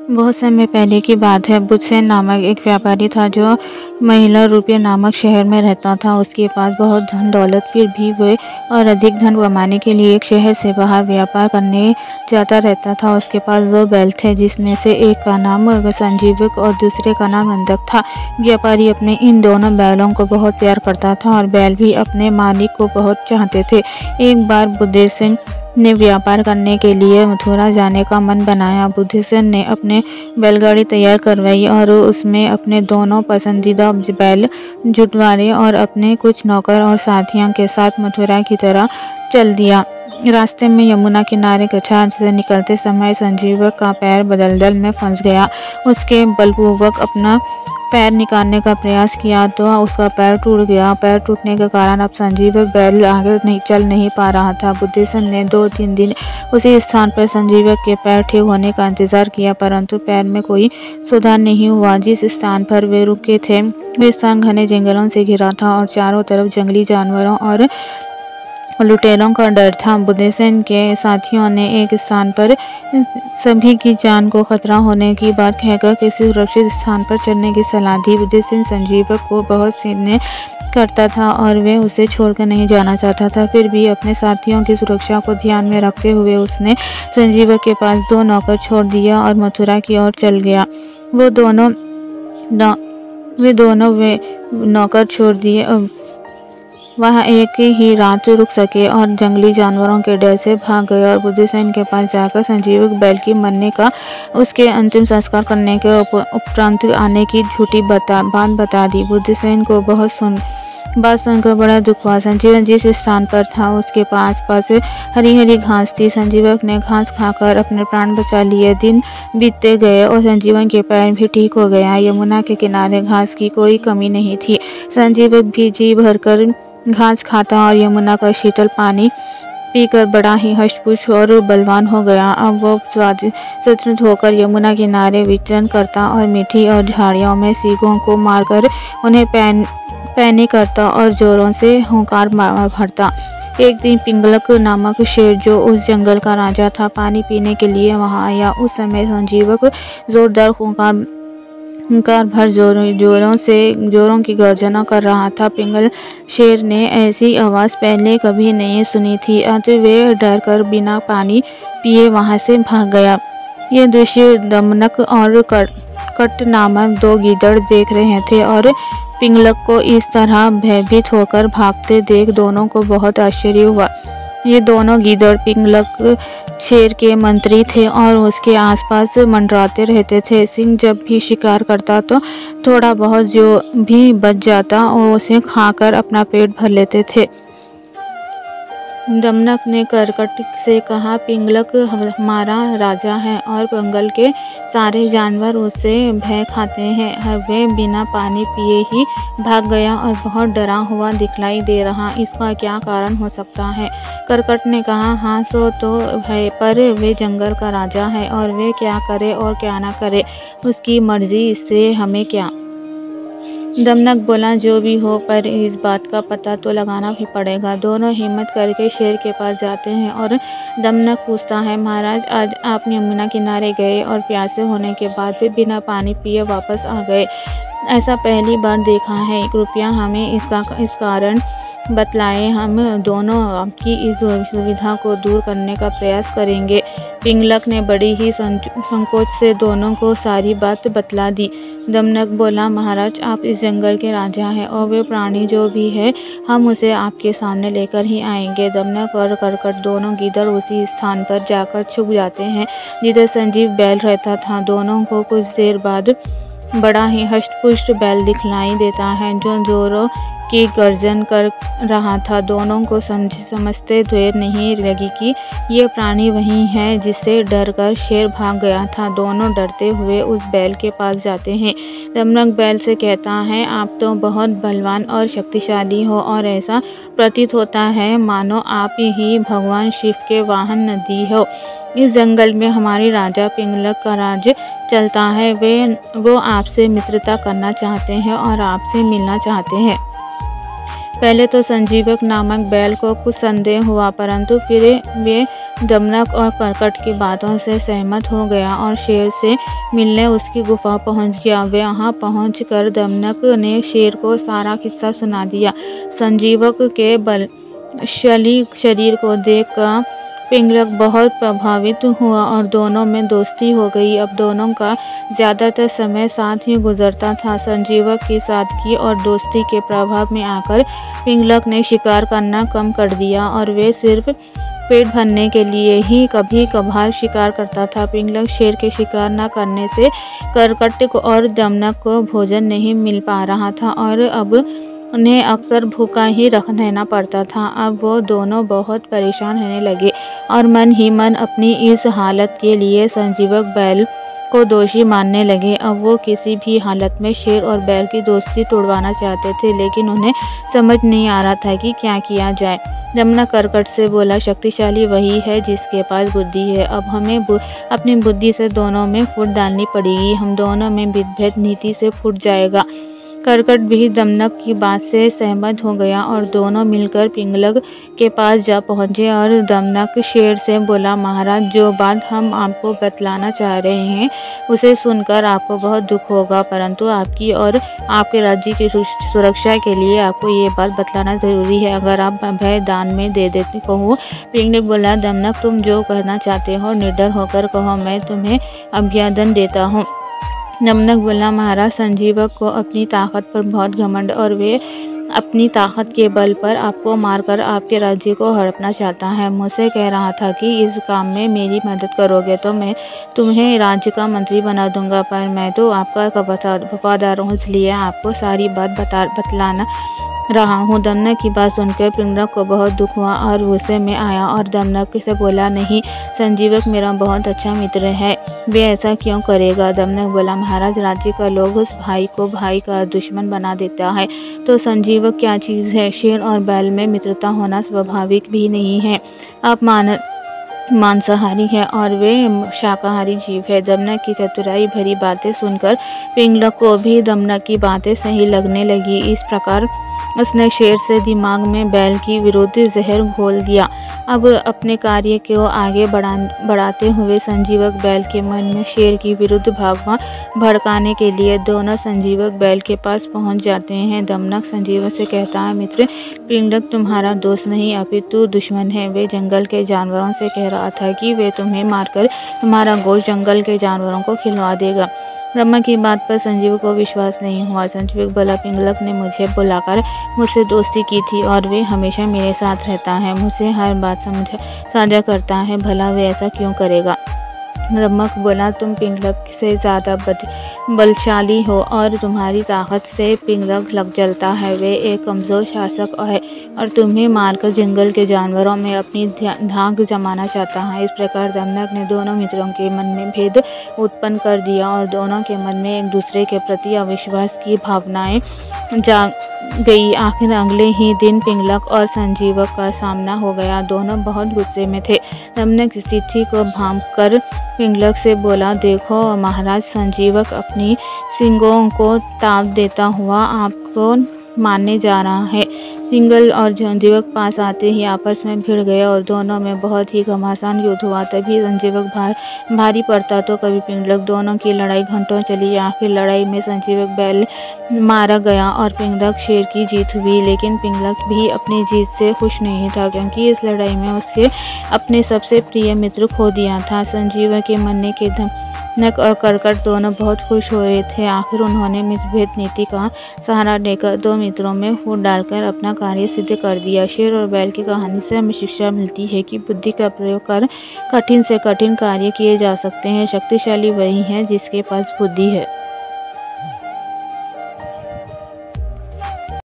बहुत समय पहले की बात है। बुधसेन नामक एक व्यापारी था जो महिलारुपी नामक शहर में रहता था। उसके पास बहुत धन दौलत, फिर भी वह और अधिक धन कमाने के लिए एक शहर से बाहर व्यापार करने जाता रहता था। उसके पास 2 बैल थे, जिसमें से एक का नाम संजीवक और दूसरे का नाम नंदक था। व्यापारी अपने इन दोनों बैलों को बहुत प्यार करता था और बैल भी अपने मालिक को बहुत चाहते थे। एक बार बुधसेन ने व्यापार करने के लिए मथुरा जाने का मन बनाया। बुधसेन ने अपने बैलगाड़ी तैयार करवाई और उसमें अपने दोनों पसंदीदा बैल जुटवाए और अपने कुछ नौकर और साथियों के साथ मथुरा की तरह चल दिया। रास्ते में यमुना किनारे गड्ढा से निकलते समय संजीवक का पैर दलदल में फंस गया। उसके बलपूर्वक अपना पैर निकालने का प्रयास किया तो उसका पैर टूट गया। पैर टूटने के कारण अब संजीवक बैल आगे चल नहीं पा रहा था। बुधसेन ने 2-3 दिन उसी स्थान पर संजीवक के पैर ठीक होने का इंतजार किया, परंतु पैर में कोई सुधार नहीं हुआ। जिस स्थान पर वे रुके थे वे स्थान घने जंगलों से घिरा था और चारों तरफ जंगली जानवरों और लुटेरों का डर था। बुधसेन के साथियों ने एक स्थान पर सभी की जान को खतरा होने की बात कहकर किसी सुरक्षित स्थान पर चलने की सलाह दी। बुधसेन संजीवक को बहुत स्नेह करता था और वे उसे छोड़कर नहीं जाना चाहता था। फिर भी अपने साथियों की सुरक्षा को ध्यान में रखते हुए उसने संजीवक के पास 2 नौकर छोड़ दिया और मथुरा की ओर चल गया। वे दोनों नौकर छोड़ दिए वहाँ एक ही रात रुक सके और जंगली जानवरों के डर से भाग गए और बुधसेन के पास जाकर संजीवक बैल की मरने का उसके अंतिम संस्कार करने के उपरांत आने की झूठी बात बता दी। बुधसेन को बात सुनकर बड़ा दुख हुआ। संजीवक जिस स्थान पर था उसके पास हरी हरी घास थी। संजीवक ने घास खाकर अपने प्राण बचा लिए। दिन बीतते गए और संजीवक के पैर भी ठीक हो गया। यमुना के किनारे घास की कोई कमी नहीं थी। संजीवक भी जी भरकर घास खाता और यमुना का शीतल पानी पीकर बड़ा ही हष्ट-पुष्ट और बलवान हो गया। अब वो स्वतंत्र होकर यमुना किनारे विचरण करता और मीठी और झाड़ियों में सींगों को मारकर उन्हें पैनी करता और जोरों से हुंकार भरता। एक दिन पिंगलक नामक शेर, जो उस जंगल का राजा था, पानी पीने के लिए वहां आया। उस समय संजीवक जोरदार हुंकार भर जोरों की गर्जना कर रहा था। पिंगल शेर ने ऐसी आवाज़ पहले कभी नहीं सुनी थी। अतः वे डर कर बिना पानी पिए वहां से भाग गया। ये दृश्य दमनक और कट नामक 2 गीदड़ देख रहे थे और पिंगलक को इस तरह भयभीत होकर भागते देख दोनों को बहुत आश्चर्य हुआ। ये दोनों गीदड़ पिंगलक शेर के मंत्री थे और उसके आसपास मंडराते रहते थे। सिंह जब भी शिकार करता तो थोड़ा बहुत जो भी बच जाता और उसे खाकर अपना पेट भर लेते थे। दमनक ने करकट से कहा, पिंगलक हमारा राजा है और जंगल के सारे जानवर उससे भय खाते हैं। वे बिना पानी पिए ही भाग गया और बहुत डरा हुआ दिखलाई दे रहा। इसका क्या कारण हो सकता है? करकट ने कहा, हाँ सो तो है, पर वे जंगल का राजा है और वे क्या करे और क्या ना करे उसकी मर्जी, इससे हमें क्या। दमनक बोला, जो भी हो, पर इस बात का पता तो लगाना भी पड़ेगा। दोनों हिम्मत करके शेर के पास जाते हैं और दमनक पूछता है, महाराज, आज आप यमुना किनारे गए और प्यासे होने के बाद भी बिना पानी पिए वापस आ गए। ऐसा पहली बार देखा है। कृपया हमें इस कारण बतलाएं। हम दोनों आपकी इस सुविधा को दूर करने का प्रयास करेंगे। पिंगलक ने बड़ी ही संकोच से दोनों को सारी बात बतला दी। दमनक बोला, महाराज, आप इस जंगल के राजा हैं और वे प्राणी जो भी है हम उसे आपके सामने लेकर ही आएंगे। दमनक और करकट दोनों गीदड़ उसी स्थान पर जाकर छुप जाते हैं जिधर संजीव बैल रहता था। दोनों को कुछ देर बाद बड़ा ही हष्ट-पुष्ट बैल दिखलाई देता है जो जोरों की गर्जन कर रहा था। दोनों को समझते देर नहीं लगी कि ये प्राणी वही है जिससे डरकर शेर भाग गया था। दोनों डरते हुए उस बैल के पास जाते हैं। दमनक बैल से कहता है, आप तो बहुत बलवान और शक्तिशाली हो और ऐसा प्रतीत होता है मानो आप ही भगवान शिव के वाहन नदी हो। इस जंगल में हमारे राजा पिंगलक का राज्य चलता है। वो आपसे मित्रता करना चाहते हैं और आपसे मिलना चाहते हैं। पहले तो संजीवक नामक बैल को कुछ संदेह हुआ, परंतु फिर वे दमनक और करकट की बातों से सहमत हो गया और शेर से मिलने उसकी गुफा पहुंच गया। वहां पहुंचकर दमनक ने शेर को सारा किस्सा सुना दिया। संजीवक के बलशाली शरीर को देखकर पिंगलक बहुत प्रभावित हुआ और दोनों में दोस्ती हो गई। अब दोनों का ज़्यादातर समय साथ ही गुजरता था। संजीवक की सादगी और दोस्ती के प्रभाव में आकर पिंगलक ने शिकार करना कम कर दिया और वे सिर्फ पेट भरने के लिए ही कभी कभार शिकार करता था। पिंगलक शेर के शिकार न करने से करकट और दमनक को भोजन नहीं मिल पा रहा था और अब उन्हें अक्सर भूखा ही रहना पड़ता था। अब वो दोनों बहुत परेशान होने लगे और मन ही मन अपनी इस हालत के लिए संजीवक बैल को दोषी मानने लगे। अब वो किसी भी हालत में शेर और बैल की दोस्ती तोड़वाना चाहते थे, लेकिन उन्हें समझ नहीं आ रहा था कि क्या किया जाए। दमनक करकट से बोला, शक्तिशाली वही है जिसके पास बुद्धि है। अब हमें अपनी बुद्धि से दोनों में फूट डालनी पड़ेगी। हम दोनों में भेद नीति से फूट जाएगा। करकट भी दमनक की बात से सहमत हो गया और दोनों मिलकर पिंगलक के पास जा पहुंचे और दमनक शेर से बोला, महाराज, जो बात हम आपको बतलाना चाह रहे हैं उसे सुनकर आपको बहुत दुख होगा, परंतु आपकी और आपके राज्य की सुरक्षा के लिए आपको ये बात बतलाना जरूरी है। अगर आप भय दान में दे देते कहो। पिंगलक बोला, दमनक, तुम जो कहना चाहते हो निडर होकर कहो, मैं तुम्हें अभ्यादन देता हूँ। दमनक बोला, महाराज, संजीवक को अपनी ताकत पर बहुत घमंड और वे अपनी ताकत के बल पर आपको मारकर आपके राज्य को हड़पना चाहता है। मुझसे कह रहा था कि इस काम में मेरी मदद करोगे तो मैं तुम्हें राज्य का मंत्री बना दूंगा, पर मैं तो आपका वफादार हूँ, इसलिए आपको सारी बात बतलाना रहा हूँ। दमनक की बात सुनकर पिंगलक को बहुत दुख हुआ और गुस्से में आया और दमनक से बोला, नहीं, संजीवक मेरा बहुत अच्छा मित्र है, वे ऐसा क्यों करेगा। दमनक बोला, महाराज, राज्य का लोग उस भाई को भाई का दुश्मन बना देता है, तो संजीवक क्या चीज़ है। शेर और बैल में मित्रता होना स्वाभाविक भी नहीं है। आप मांसाहारी है और वे शाकाहारी जीव है। दमनक की चतुराई भरी बातें सुनकर पिंगलक को भी दमनक की बातें सही लगने लगी। इस प्रकार उसने शेर से दिमाग में बैल की विरोधी जहर घोल दिया। अब अपने कार्य को आगे बढ़ाते हुए संजीवक बैल के मन में शेर की विरुद्ध भावना भड़काने के लिए दोनों संजीवक बैल के पास पहुंच जाते हैं। दमनक संजीवक से कहता है, मित्र, पिंगलक तुम्हारा दोस्त नहीं अपितु दुश्मन है। वे जंगल के जानवरों से कह रहा था कि वे तुम्हें मारकर तुम्हारा गोश्त जंगल के जानवरों को खिलवा देगा। दमनक की बात पर संजीवक को विश्वास नहीं हुआ। संजीवक बोला, पिंगलक ने मुझे बुलाकर मुझसे दोस्ती की थी और वे हमेशा मेरे साथ रहता है, मुझसे हर बात साझा करता है, भला वे ऐसा क्यों करेगा। दमनक बोला, तुम पिंगलक से ज़्यादा बलशाली हो और तुम्हारी ताकत से पिंगलक लग जलता है। वे एक कमज़ोर शासक है और तुम्हें मारकर जंगल के जानवरों में अपनी धाक जमाना चाहता है। इस प्रकार दमनक ने दोनों मित्रों के मन में भेद उत्पन्न कर दिया और दोनों के मन में एक दूसरे के प्रति अविश्वास की भावनाएं जाग गई। आखिर अगले ही दिन पिंगलक और संजीवक का सामना हो गया। दोनों बहुत गुस्से में थे। दमनक स्थिति को भांपकर पिंगलक से बोला, देखो महाराज, संजीवक अपनी सींगों को ताप देता हुआ आपको मारने जा रहा है। पिंगल और संजीवक पास आते ही आपस में भिड़ गए और दोनों में बहुत ही घमासान युद्ध हुआ। तभी संजीवक भारी पड़ता तो कभी पिंगलक। दोनों की लड़ाई घंटों चली। आखिर लड़ाई में संजीवक बैल मारा गया और पिंगलक शेर की जीत हुई। लेकिन पिंगलक भी अपनी जीत से खुश नहीं था, क्योंकि इस लड़ाई में उसके अपने सबसे प्रिय मित्र खो दिया था। संजीवक के मरने के दमनक और करकट दोनों बहुत खुश हो रहे थे। आखिर उन्होंने मित्रभेद नीति का सहारा लेकर दो मित्रों में फूट डालकर अपना कार्य सिद्ध कर दिया। शेर और बैल की कहानी से हमें शिक्षा मिलती है कि बुद्धि का प्रयोग कर कठिन से कठिन कार्य किए जा सकते हैं। शक्तिशाली वही है जिसके पास बुद्धि है।